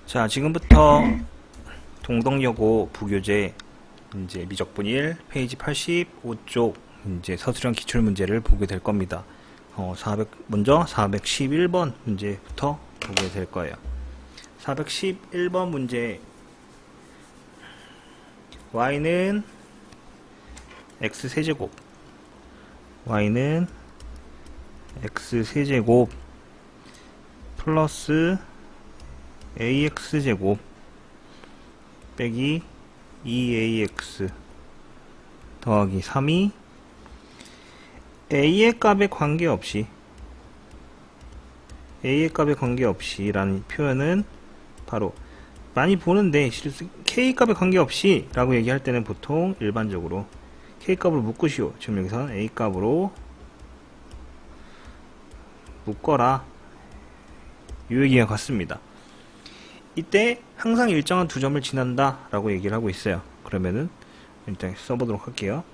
자, 지금부터 동덕여고 부교재 이제 미적분 1 페이지 85쪽 이제 서술형 기출 문제를 보게 될 겁니다. 먼저 411번 문제부터 보게 될 거예요. 411번 문제, y는 x세제곱, y는 x세제곱 플러스 ax제곱 빼기 2ax 더하기 3이 a의 값에 관계없이 라는 표현은 바로 많이 보는데 k 값에 관계없이 라고 얘기할 때는 보통 일반적으로 k 값으로 묶으시오. 지금 여기서는 a 값으로 묶어라, 이 얘기가 같습니다. 이때 항상 일정한 두 점을 지난다 라고 얘기를 하고 있어요. 그러면은 일단 써보도록 할게요.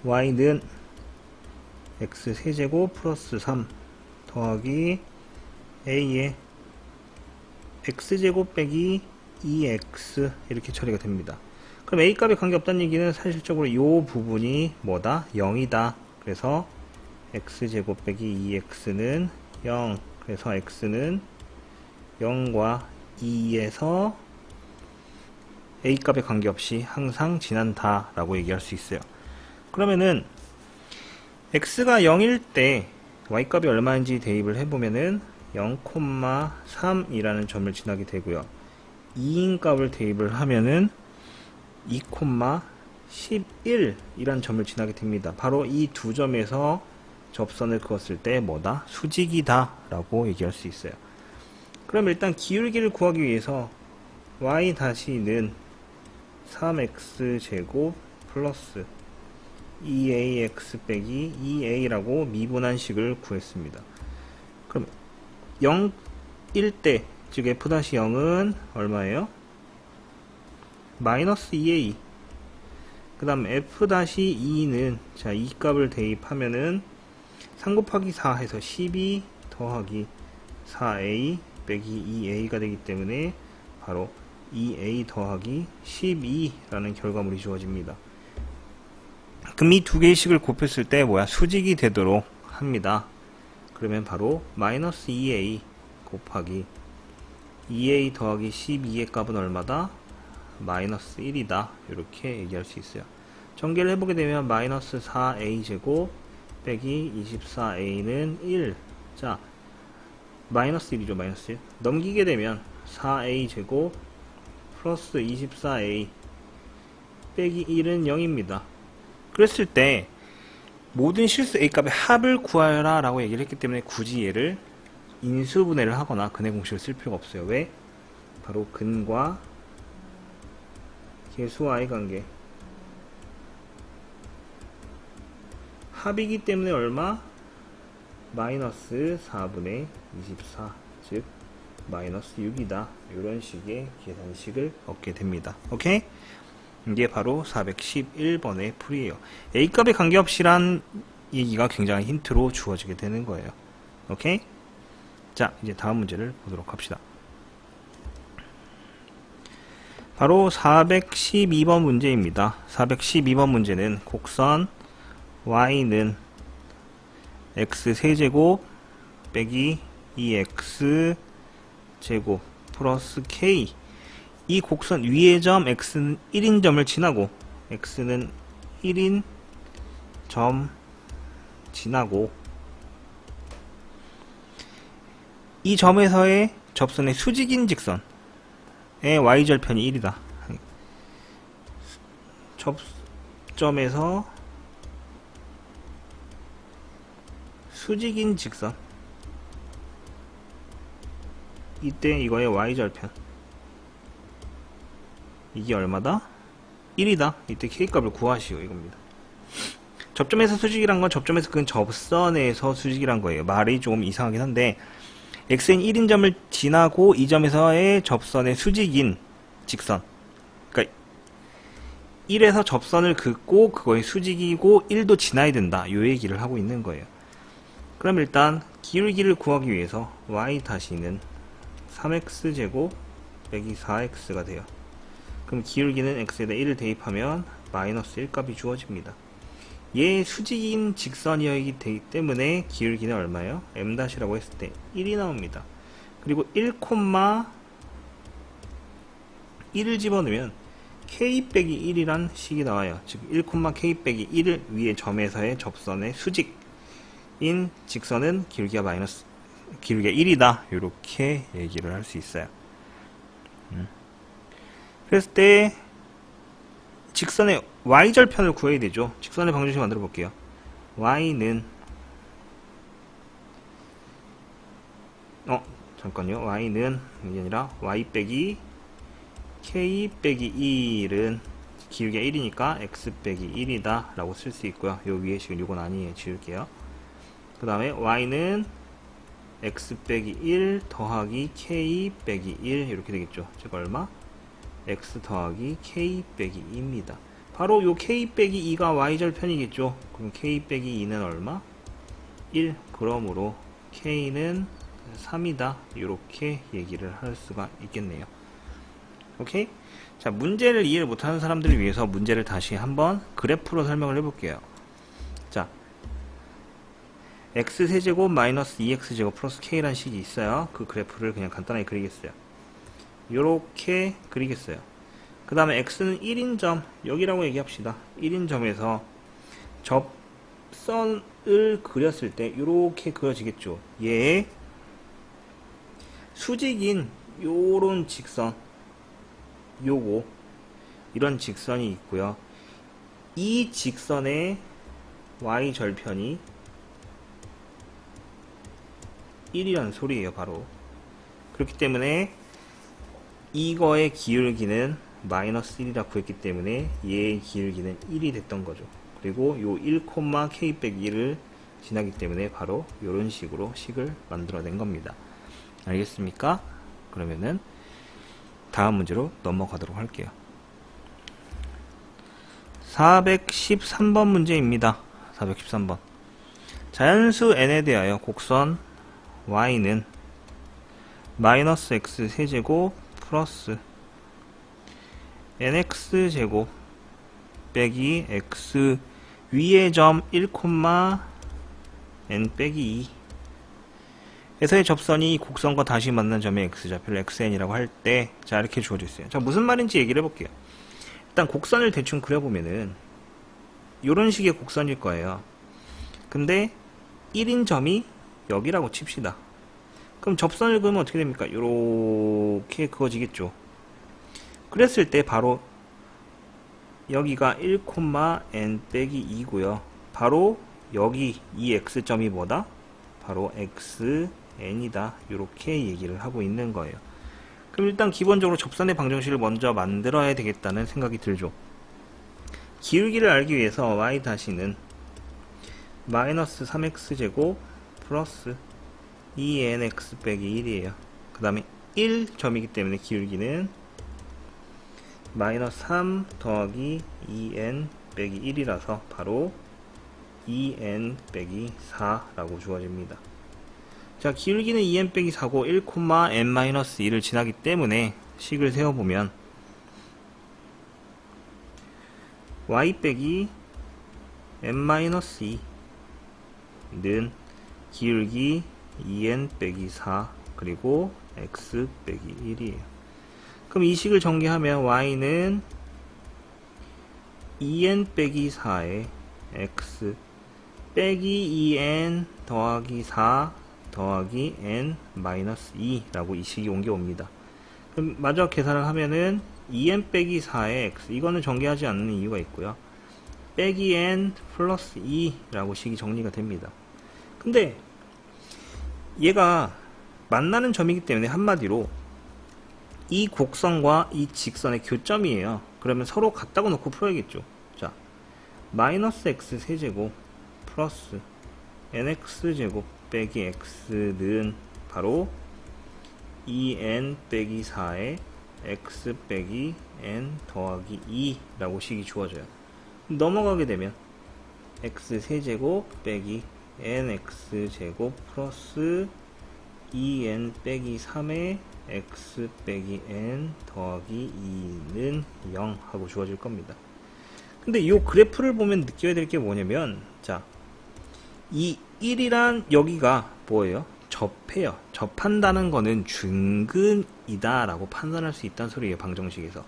y는 x세제곱 플러스 3 더하기 a의 x제곱 빼기 2x 이렇게 처리가 됩니다. 그럼 a 값에 관계없다는 얘기는 사실적으로 이 부분이 뭐다? 0이다. 그래서 x제곱 빼기 2x는 0, 그래서 x는 0과 2에서 a 값에 관계없이 항상 지난다 라고 얘기할 수 있어요. 그러면은 x가 0일 때 y 값이 얼마인지 대입을 해보면은 0,3이라는 점을 지나게 되고요. 2인 값을 대입을 하면은 2,11이라는 점을 지나게 됩니다. 바로 이 두 점에서 접선을 그었을 때 뭐다? 수직이다 라고 얘기할 수 있어요. 그럼 일단 기울기를 구하기 위해서 y-는 3x제곱 플러스 2ax 빼기 2a라고 미분한식을 구했습니다. 그럼 0일 때, 즉 f-0은 얼마예요? 마이너스 2a. 그 다음 f-2는 자, 이 값을 대입하면은 3 곱하기 4 해서 12 더하기 4a 빼기 2a가 되기 때문에 바로 2a 더하기 12라는 결과물이 주어집니다. 그럼 이 두 개의 식을 곱했을 때 뭐야? 수직이 되도록 합니다. 그러면 바로 마이너스 2a 곱하기 2a 더하기 12의 값은 얼마다? 마이너스 1이다. 이렇게 얘기할 수 있어요. 전개를 해보게 되면 마이너스 4a 제곱 빼기 24a는 1. 자, 마이너스 1이죠. 마이너스 1. 넘기게 되면 4a 제곱 플러스 24a 빼기 1은 0입니다. 그랬을 때 모든 실수 a 값의 합을 구하여라 라고 얘기를 했기 때문에 굳이 얘를 인수분해를 하거나 근해 공식을 쓸 필요가 없어요. 왜? 바로 근과 계수와의 관계, 합이기 때문에 얼마? 마이너스 4분의 24, 즉 마이너스 6이다. 이런 식의 계산식을 얻게 됩니다. 오케이? 이게 바로 411번의 풀이에요. A값에 관계없이란 얘기가 굉장히 힌트로 주어지게 되는 거예요. 오케이? 자, 이제 다음 문제를 보도록 합시다. 바로 412번 문제입니다. 412번 문제는 곡선 y는 x세제곱 빼기 2x제곱 플러스 k, 이 곡선 위의 점 x는 1인 점을 지나고 x는 1인 점 지나고 이 점에서의 접선의 수직인 직선의 y절편이 1이다. 접점에서 수직인 직선, 이때 이거의 y절편 이게 얼마다? 1이다. 이때 k값을 구하시오 이겁니다. 접점에서 수직이란 건 접점에서 그 접선에서 수직이란 거예요. 말이 조금 이상하긴 한데 x는 1인 점을 지나고 이 점에서의 접선의 수직인 직선, 그러니까 1에서 접선을 긋고 그거의 수직이고 1도 지나야 된다, 요 얘기를 하고 있는 거예요. 그럼 일단 기울기를 구하기 위해서 y-는 3x제곱 빼기 4x가 돼요. 그럼 기울기는 x에다 1을 대입하면 마이너스 1 값이 주어집니다. 얘 수직인 직선이기 때문에 기울기는 얼마예요? m' 했을 때 1이 나옵니다. 그리고 1,1을 집어넣으면 k 빼기 1이란 식이 나와요. 즉 1,k 빼기 1을 위에 점에서의 접선의 수직인 직선은 기울기가 1이다. 이렇게 얘기를 할 수 있어요. 그랬을 때 직선의 y절편을 구해야 되죠. 직선의 방정식 만들어 볼게요. y는 잠깐요. y는 이게 아니라 y 빼기 k 빼기 1은 기울기가 1이니까 x 빼기 1이다 라고 쓸 수 있고요. 요 위에 식은 요건 아니에요. 지울게요. 그 다음에 y는 x 빼기 1 더하기 k 빼기 1 이렇게 되겠죠. 즉 얼마? x 더하기 k 빼기 2입니다. 바로 요 k 빼기 2가 y절편이겠죠. 그럼 k 빼기 2는 얼마? 1. 그러므로 k는 3이다. 이렇게 얘기를 할 수가 있겠네요. 오케이? 자, 문제를 이해를 못하는 사람들을 위해서 문제를 다시 한번 그래프로 설명을 해볼게요. 자, x세제곱 마이너스 2x제곱 플러스 k라는 식이 있어요. 그 그래프를 그냥 간단하게 그리겠어요. 요렇게 그리겠어요. 그 다음에 x는 1인 점, 여기라고 얘기합시다. 1인 점에서 접선을 그렸을 때 요렇게 그려지겠죠. 얘 수직인 요런 직선, 요거 이런 직선이 있고요. 이 직선의 y절편이 1이라는 소리예요. 바로 그렇기 때문에 이거의 기울기는 마이너스 1이라 구했기 때문에 얘의 기울기는 1이 됐던 거죠. 그리고 요 1,k 빼기 1을 지나기 때문에 바로 요런 식으로 식을 만들어낸 겁니다. 알겠습니까? 그러면은 다음 문제로 넘어가도록 할게요. 413번 문제입니다. 413번. 자연수 n에 대하여 곡선 y는 마이너스 x 세제곱 플러스 nx제곱 빼기 x 위의 점 1, n 빼기 2 에서의 접선이 이 곡선과 다시 만난 점의 x좌표를 xn이라고 할 때, 자, 이렇게 주어져 있어요. 자, 무슨 말인지 얘기를 해볼게요. 일단 곡선을 대충 그려보면은 요런 식의 곡선일 거예요. 근데 1인 점이 여기라고 칩시다. 그럼 접선을 그으면 어떻게 됩니까? 요렇게 그어지겠죠. 그랬을 때 바로 여기가 1, n 빼기 2고요. 바로 여기 이 x점이 뭐다? 바로 xn이다. 이렇게 얘기를 하고 있는 거예요. 그럼 일단 기본적으로 접선의 방정식을 먼저 만들어야 되겠다는 생각이 들죠. 기울기를 알기 위해서 y-는 마이너스 3x제곱 플러스 2nx 빼기 1이에요. 그 다음에 1점이기 때문에 기울기는 마이너스 3 더하기 2n 빼기 1이라서 바로 2n 빼기 4라고 주어집니다. 자, 기울기는 2n 빼기 4고 1,n-1을 지나기 때문에 식을 세워보면 y 빼기 n-2는 기울기 2n 빼기 4 그리고 x 빼기 1이에요. 그럼 이 식을 전개하면 y는 2n 빼기 4에 x 빼기 2n 더하기 4 더하기 n 마이너스 2라고 이 식이 옮겨옵니다. 그럼 마저 계산을 하면은 2n 빼기 4의 x, 이거는 전개하지 않는 이유가 있고요. 빼기 n 플러스 2라고 식이 정리가 됩니다. 근데 얘가 만나는 점이기 때문에 한마디로 이 곡선과 이 직선의 교점이에요. 그러면 서로 같다고 놓고 풀어야겠죠. 자, 마이너스 x 세제곱 플러스 nx제곱 빼기 x는 바로 2n 빼기 4에 x 빼기 n 더하기 2라고 식이 주어져요. 넘어가게 되면 x 세제곱 빼기 nx제곱 플러스 2n 빼기 3에 x 빼기 n 더하기 2는 0 하고 주어질 겁니다. 근데 이 그래프를 보면 느껴야 될 게 뭐냐면, 자, 이 1이란 여기가 뭐예요? 접해요. 접한다는 거는 중근이다 라고 판단할 수 있다는 소리예요, 방정식에서.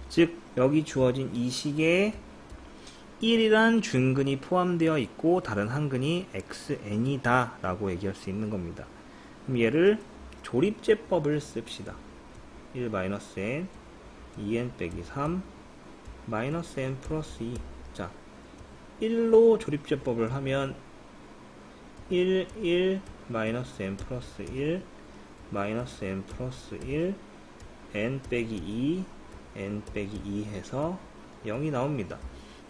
즉 여기 주어진 이 식에 1이란 중근이 포함되어 있고 다른 한근이 xn이다 라고 얘기할 수 있는 겁니다. 그럼 얘를 조립제법을 씁시다. 1-n 2n 빼기 3 마이너스 n 플러스 2. 자, 1로 조립제법을 하면 1, 1, 마이너스 n 플러스 1, 마이너스 n 플러스 1, n 빼기 2, n 빼기 2 해서 0이 나옵니다.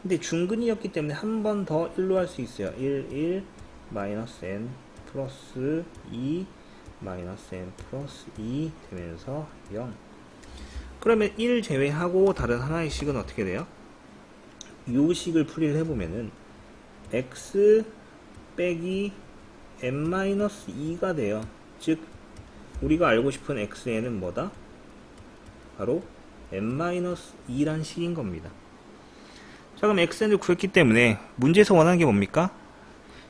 근데 중근이었기 때문에 한 번 더 1로 할 수 있어요. 1, 1, 마이너스 n 플러스 2, 마이너스 n 플러스 2 되면서 0. 그러면 1 제외하고 다른 하나의 식은 어떻게 돼요? 이 식을 풀이를 해보면은 x 빼기 n-2가 돼요. 즉 우리가 알고 싶은 xn은 뭐다? 바로 n-2란 식인 겁니다. 자, 그럼 xn을 구했기 때문에 문제에서 원하는 게 뭡니까?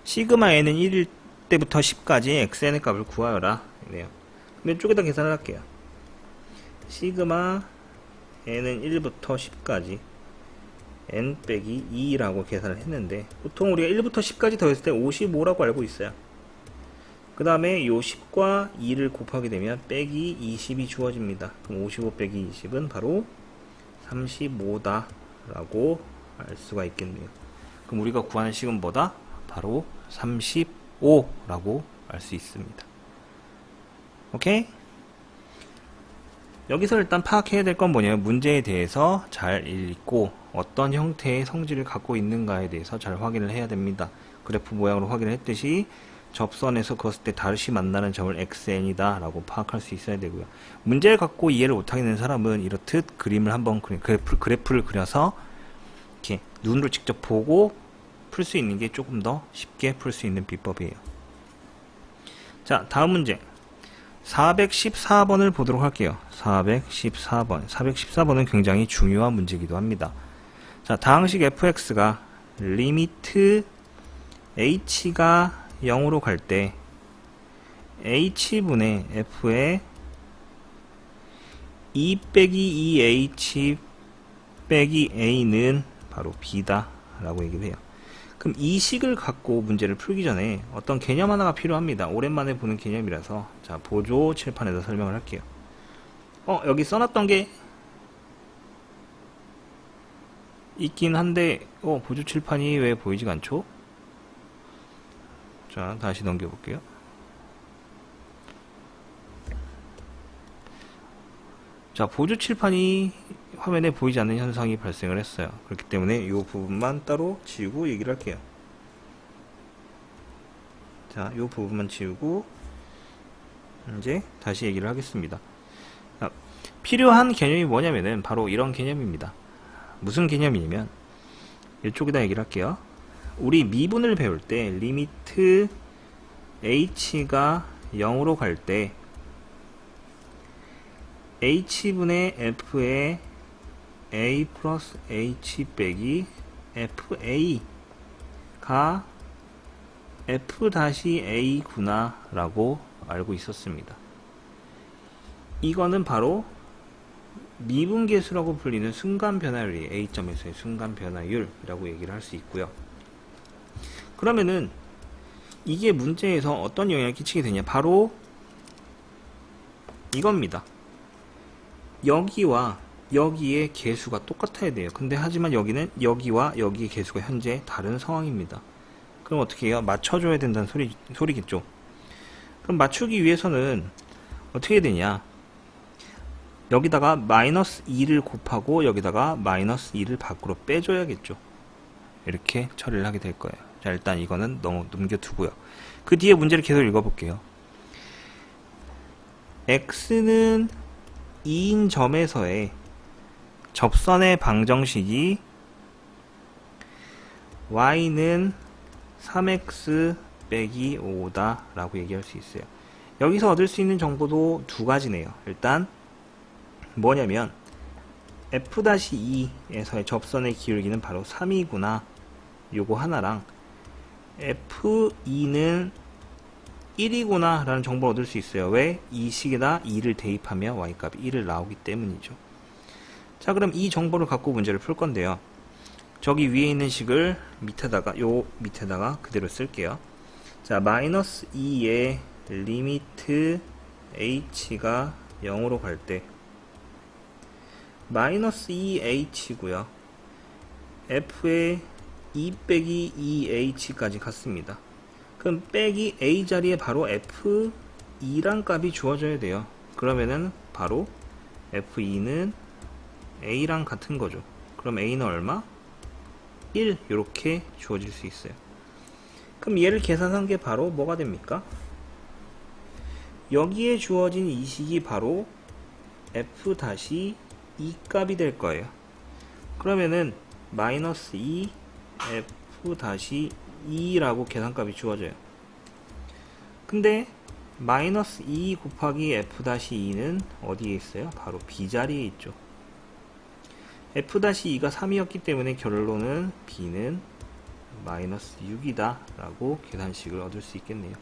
시그마 n은 1일 때부터 10까지 xn의 값을 구하여라. 이래요. 그럼 이쪽에다 계산을 할게요. 시그마 n은 1부터 10까지 n 빼기 2라고 계산을 했는데, 보통 우리가 1부터 10까지 더했을 때 55라고 알고 있어요. 그 다음에 요 10과 2를 곱하게 되면 빼기 20이 주어집니다. 그럼 55 빼기 20은 바로 35다 라고 알 수가 있겠네요. 그럼 우리가 구하는 식은 뭐다? 바로 35라고 알 수 있습니다. 오케이? 여기서 일단 파악해야 될 건 뭐냐면, 문제에 대해서 잘 읽고 어떤 형태의 성질을 갖고 있는가에 대해서 잘 확인을 해야 됩니다. 그래프 모양으로 확인을 했듯이 접선에서 그었을 때 다시 만나는 점을 xn이다 라고 파악할 수 있어야 되고요. 문제를 갖고 이해를 못하겠는 사람은 이렇듯 그림을 한번 그래프를 그려서 이렇게 눈으로 직접 보고 풀 수 있는 게 조금 더 쉽게 풀 수 있는 비법이에요. 자, 다음 문제 414번을 보도록 할게요. 414번은 굉장히 중요한 문제이기도 합니다. 자, 다항식 fx가 리미트 h가 0으로 갈 때 h분의 f의 2 빼기 2h 빼기 a는 바로 b다 라고 얘기를 해요. 그럼 이 식을 갖고 문제를 풀기 전에 어떤 개념 하나가 필요합니다. 오랜만에 보는 개념이라서, 자, 보조 칠판에서 설명을 할게요. 여기 써놨던 게 있긴 한데 보조 칠판이 왜 보이지가 않죠? 자, 다시 넘겨볼게요. 자, 보조 칠판이 화면에 보이지 않는 현상이 발생을 했어요. 그렇기 때문에 이 부분만 따로 지우고 얘기를 할게요. 자, 이 부분만 지우고 이제 다시 얘기를 하겠습니다. 자, 필요한 개념이 뭐냐면은 바로 이런 개념입니다. 무슨 개념이냐면, 이쪽에다 얘기를 할게요. 우리 미분을 배울 때 리미트 h가 0으로 갈 때 h분의 f의 a 플러스 h 빼기 fa가 f-a 구나 라고 알고 있었습니다. 이거는 바로 미분계수라고 불리는 순간변화율이 a점에서의 순간변화율이라고 얘기를 할 수 있고요. 그러면은 이게 문제에서 어떤 영향을 끼치게 되냐, 바로 이겁니다. 여기와 여기의 개수가 똑같아야 돼요. 근데 하지만 여기는 여기와 여기의 개수가 현재 다른 상황입니다. 그럼 어떻게 해요? 맞춰줘야 된다는 소리겠죠. 그럼 맞추기 위해서는 어떻게 해야 되냐, 여기다가 마이너스 2를 곱하고 여기다가 마이너스 2를 밖으로 빼줘야겠죠. 이렇게 처리를 하게 될 거예요. 자, 일단 이거는 넘겨두고요. 그 뒤에 문제를 계속 읽어볼게요. x는 2인 점에서의 접선의 방정식이 y는 3x 빼기 5다 라고 얘기할 수 있어요. 여기서 얻을 수 있는 정보도 두 가지네요. 일단 뭐냐면 F-2에서의 접선의 기울기는 바로 3이구나, 요거 하나랑 F2는 1이구나 라는 정보를 얻을 수 있어요. 왜? 이 식에다 2를 대입하면 y값이 1을 나오기 때문이죠. 자, 그럼 이 정보를 갖고 문제를 풀 건데요. 저기 위에 있는 식을 밑에다가 그대로 쓸게요. 자, 마이너스 2의 리미트 h가 0으로 갈 때 마이너스 2h고요. f의 2 빼기 2h까지 갔습니다. 그럼 빼기 a 자리에 바로 f2란 값이 주어져야 돼요. 그러면은 바로 f2는 a랑 같은 거죠. 그럼 a는 얼마? 1 이렇게 주어질 수 있어요. 그럼 얘를 계산한 게 바로 뭐가 됩니까? 여기에 주어진 이 식이 바로 f-2 값이 될 거예요. 그러면은 마이너스 2 f-2라고 계산값이 주어져요. 근데 마이너스 2 곱하기 f-2는 어디에 있어요? 바로 b자리에 있죠. f-2가 3이었기 때문에 결론은 b는 마이너스 6이다 라고 계산식을 얻을 수 있겠네요.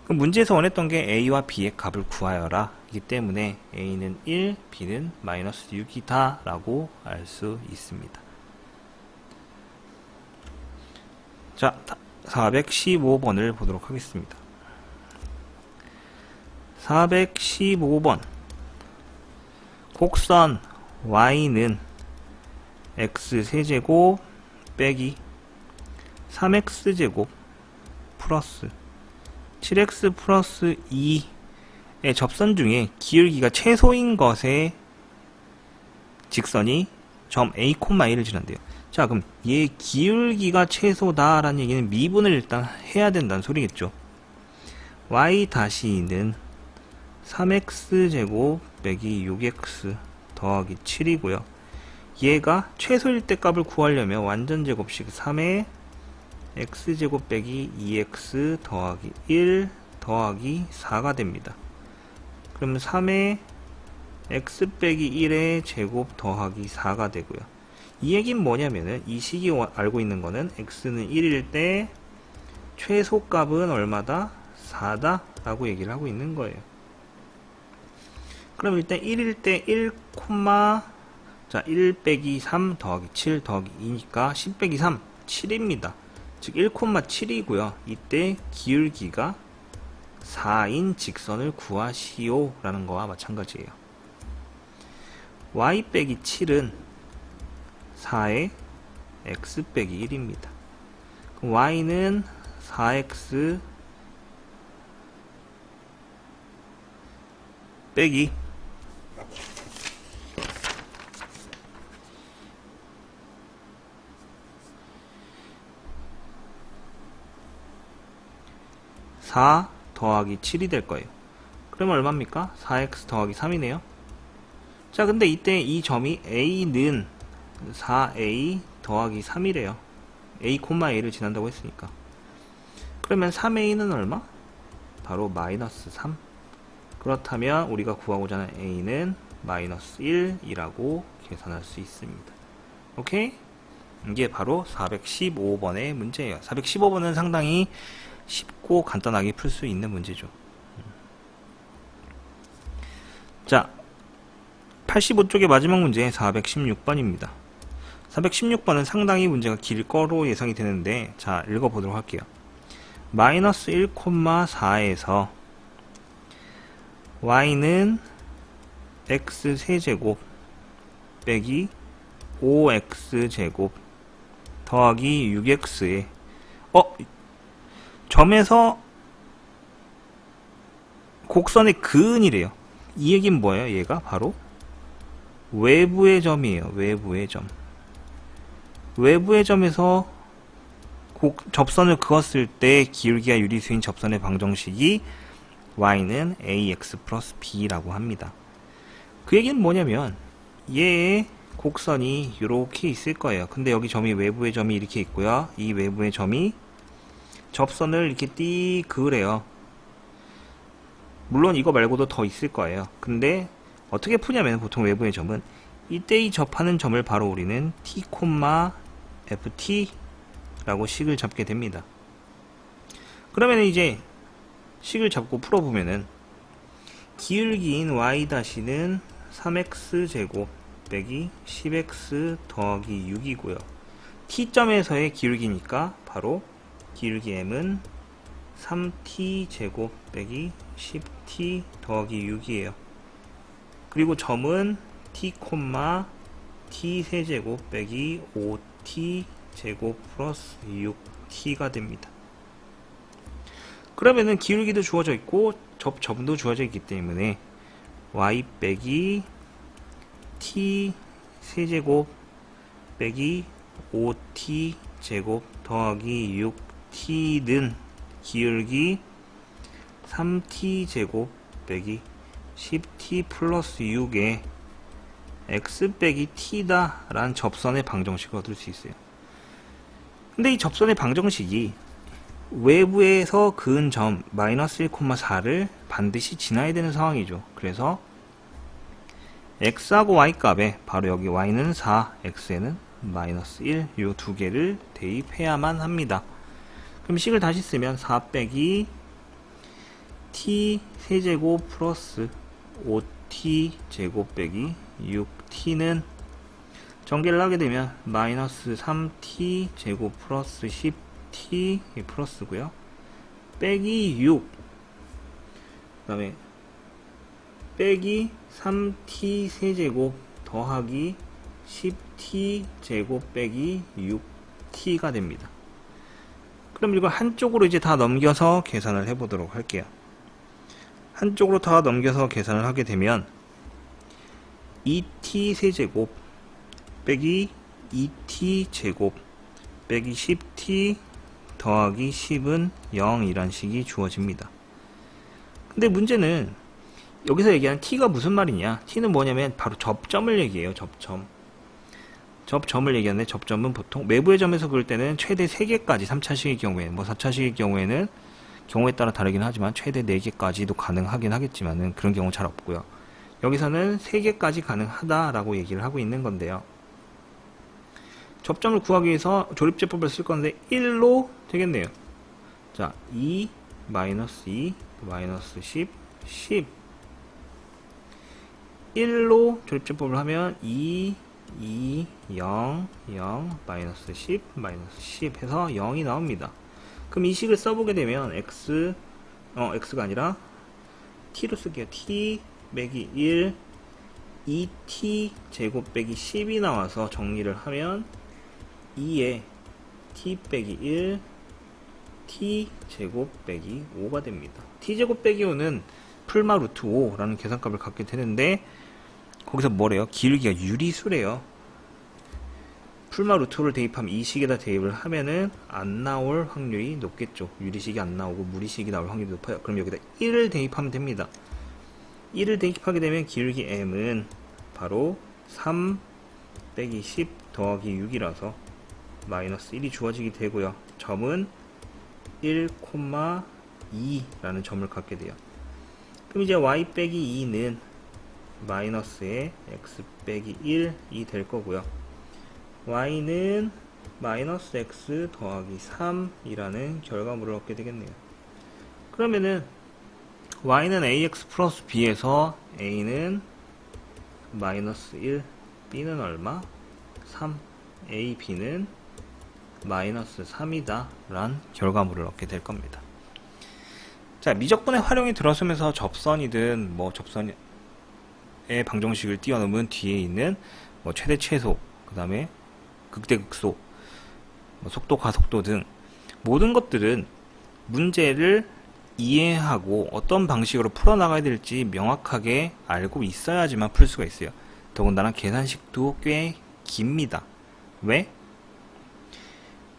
그럼 문제에서 원했던 게 a와 b의 값을 구하여라 이기 때문에 a는 1, b는 마이너스 6이다 라고 알 수 있습니다. 자, 415번을 보도록 하겠습니다. 415번 곡선 y는 x세제곱 빼기 3x제곱 플러스 7x 플러스 2의 접선 중에 기울기가 최소인 것의 직선이 점 a, a를 지난대요. 자, 그럼 얘 기울기가 최소다 라는 얘기는 미분을 일단 해야 된다는 소리겠죠. y-는 3x제곱 빼기 6x 더하기 7이고요. 얘가 최소일 때 값을 구하려면 완전제곱식 3의 x제곱 빼기 2x 더하기 1 더하기 4가 됩니다. 그럼 3의 x 빼기 1의 제곱 더하기 4가 되고요. 이 얘기는 뭐냐면은 이 식이 알고 있는 거는 x는 1일 때 최소값은 얼마다? 4다 라고 얘기를 하고 있는 거예요. 그럼 일단 1일 때 1, 자, 1 빼기 3 더하기 7 더하기 2니까 10 빼기 3, 7입니다. 즉 1,7이고요. 이때 기울기가 4인 직선을 구하시오 라는 거와 마찬가지예요. y 빼기 7은 4의 x 빼기 1입니다. 그럼 y는 4x 빼기 4 더하기 7이 될 거예요. 그러면 얼마입니까? 4x 더하기 3이네요. 자, 근데 이때 이 점이 a는 4a 더하기 3이래요. a, a를 지난다고 했으니까. 그러면 3a는 얼마? 바로 마이너스 3. 그렇다면 우리가 구하고자 하는 a는 마이너스 1이라고 계산할 수 있습니다. 오케이? 이게 바로 415번의 문제예요. 415번은 상당히 쉽고 간단하게 풀 수 있는 문제죠. 자, 85쪽의 마지막 문제 416번입니다. 416번은 상당히 문제가 길 거로 예상이 되는데, 자, 읽어보도록 할게요. 마이너스 1,4에서 y는 x세제곱 빼기 5x제곱 더하기 6x에 점에서 곡선의 근이래요. 이 얘기는 뭐예요? 얘가 바로 외부의 점이에요. 외부의 점. 외부의 점에서 접선을 그었을 때 기울기가 유리수인 접선의 방정식이 y는 ax 플러스 b라고 합니다. 그 얘기는 뭐냐면 얘의 곡선이 이렇게 있을 거예요. 근데 여기 점이 외부의 점이 이렇게 있고요. 이 외부의 점이 접선을 이렇게 띠 그으래요. 물론 이거 말고도 더 있을 거예요. 근데 어떻게 푸냐면 보통 외부의 점은 이때의 접하는 점을 바로 우리는 t, ft 라고 식을 잡게 됩니다. 그러면 이제 식을 잡고 풀어보면은 기울기인 y-는 3x제곱 빼기 10x 더하기 6이고요. t점에서의 기울기니까 바로 기울기 m은 3t제곱 빼기 10t 더하기 6이에요. 그리고 점은 t, t 세제곱 빼기 5t 제곱 플러스 6t가 됩니다. 그러면은 기울기도 주어져 있고 점도 주어져 있기 때문에 y 빼기 t 세제곱 빼기 5t 제곱 더하기 6t는 기울기 3t 제곱 빼기 10t 플러스 6에 x 빼기 t다 라는 접선의 방정식을 얻을 수 있어요. 근데 이 접선의 방정식이 외부에서 그은 점 마이너스 1,4를 반드시 지나야 되는 상황이죠. 그래서 x하고 y 값에 바로 여기 y는 4, x에는 마이너스 1 요 두 개를 대입해야만 합니다. 그럼 식을 다시 쓰면 4 빼기 t 세제곱 플러스 5t 제곱 빼기 6t는 전개를 하게 되면 마이너스 3t 제곱 플러스 10t 플러스고요. 빼기 6 그 다음에 빼기 3t 세제곱 더하기 10t 제곱 빼기 6t가 됩니다. 그럼 이걸 한쪽으로 이제 다 넘겨서 계산을 해보도록 할게요. 한쪽으로 다 넘겨서 계산을 하게 되면 2t 세제곱 빼기 2t 제곱 빼기 10t 더하기 10은 0이란 식이 주어집니다. 근데 문제는 여기서 얘기하는 t가 무슨 말이냐, t는 뭐냐면 바로 접점을 얘기해요. 접점을 얘기하는데, 접점은 보통 외부의 점에서 그을 때는 최대 3개까지 3차식의 경우에, 뭐 4차식의 경우에는 경우에 따라 다르긴 하지만 최대 4개까지도 가능하긴 하겠지만은 그런 경우 잘 없고요. 여기서는 3개까지 가능하다라고 얘기를 하고 있는 건데요. 접점을 구하기 위해서 조립제법을 쓸 건데 1로 되겠네요. 자, 2, 마이너스 2, 마이너스 10, 10 1로 조립제법을 하면 2, 0, 0, 마이너스 10, 마이너스 10 해서 0이 나옵니다. 그럼 이 식을 써보게 되면 x가 아니라 t로 쓸게요. t 빼기 1, 2t 제곱 빼기 10이 나와서 정리를 하면 2에 t 빼기 1, t 제곱 빼기 5가 됩니다. t 제곱 빼기 5는 풀마 루트 5라는 계산값을 갖게 되는데, 거기서 뭐래요? 기울기가 유리수래요. 풀마 루트 5를 대입하면 이 식에다 대입을 하면은 안 나올 확률이 높겠죠. 유리식이 안 나오고 무리식이 나올 확률이 높아요. 그럼 여기다 1을 대입하면 됩니다. 1을 대입하게 되면 기울기 m은 바로 3 빼기 10 더하기 6이라서 마이너스 1이 주어지게 되고요. 점은 1,2라는 점을 갖게 돼요. 그럼 이제 y 빼기 2는 마이너스에 x 빼기 1이 될 거고요. y는 마이너스 x 더하기 3이라는 결과물을 얻게 되겠네요. 그러면은 y는 ax 플러스 b에서 a는 마이너스 1, b는 얼마? 3, a, b는 마이너스 3이다 란 결과물을 얻게 될 겁니다. 자, 미적분의 활용이 들어서면서 접선이든 뭐 접선의 방정식을 뛰어넘은 뒤에 있는 뭐 최대 최소, 그 다음에 극대 극소, 뭐 속도 가속도 등 모든 것들은 문제를 이해하고 어떤 방식으로 풀어나가야 될지 명확하게 알고 있어야지만 풀 수가 있어요. 더군다나 계산식도 꽤 깁니다. 왜?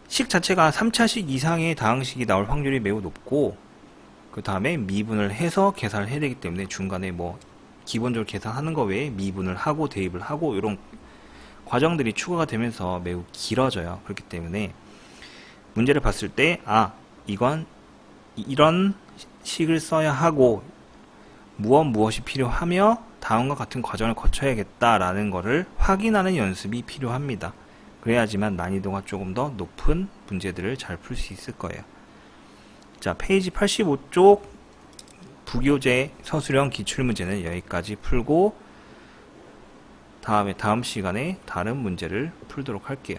식 자체가 3차식 이상의 다항식이 나올 확률이 매우 높고, 그 다음에 미분을 해서 계산을 해야 되기 때문에 중간에 뭐 기본적으로 계산하는 거 외에 미분을 하고 대입을 하고 이런 과정들이 추가가 되면서 매우 길어져요. 그렇기 때문에 문제를 봤을 때 이건 이런 식을 써야 하고 무엇이 필요하며 다음과 같은 과정을 거쳐야겠다라는 것을 확인하는 연습이 필요합니다. 그래야지만 난이도가 조금 더 높은 문제들을 잘 풀 수 있을 거예요. 자, 페이지 85쪽 부교재 서술형 기출문제는 여기까지 풀고 다음 시간에 다른 문제를 풀도록 할게요.